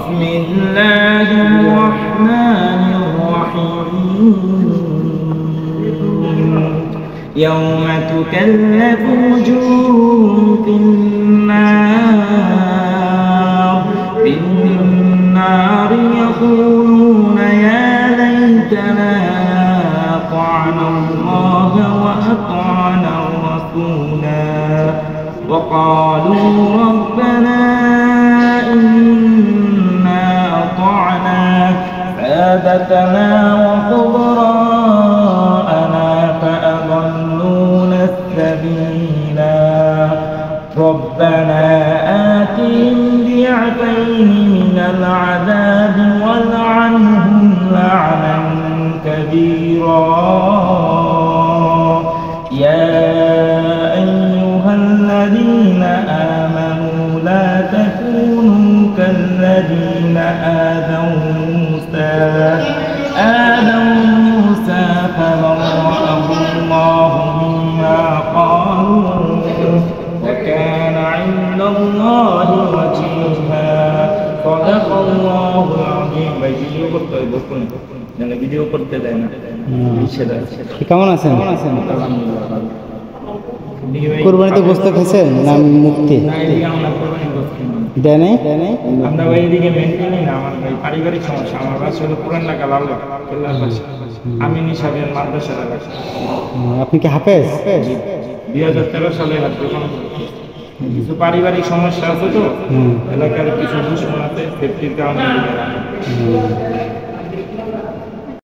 بسم الله الرحمن الرحيم يوم تكلم وجوههم بالنار يقولون يا ليتنا أطعنا الله وأطعنا الرسولا وقالوا ربنا إنا أطعنا سادتنا وكبراءنا فأضلونا السبيلا ربنا آتهم ضعفين من العذاب والعنهم لعنا كبيرا يا أيها الذين آمنوا لا تكونوا كالذين آذوا موسى فبرأه الله مما قالوا وكان عند الله وجيها صدق الله العظيم ভিডিও করতে দেয় না কেমন আছেন? কুরবানিতে গোশত খেয়েছেন না মুক্তি দেয় নাই? আমরা ওই দিকে মেনটেনই না, আমার ভাই পারিবারিক সমস্যা। আমার বাসা হলো পুরান ঢাকা লালবাগ কেল্লার পাশে, আমি নিশাবের মাদ্রাসার এলাকা। আপনি কি হাফেজ? 2013 সালে যখন কিছু পারিবারিক সমস্যা আছে তো এলাকার কিছু দুশ্মন আছে, সেফটির কারণে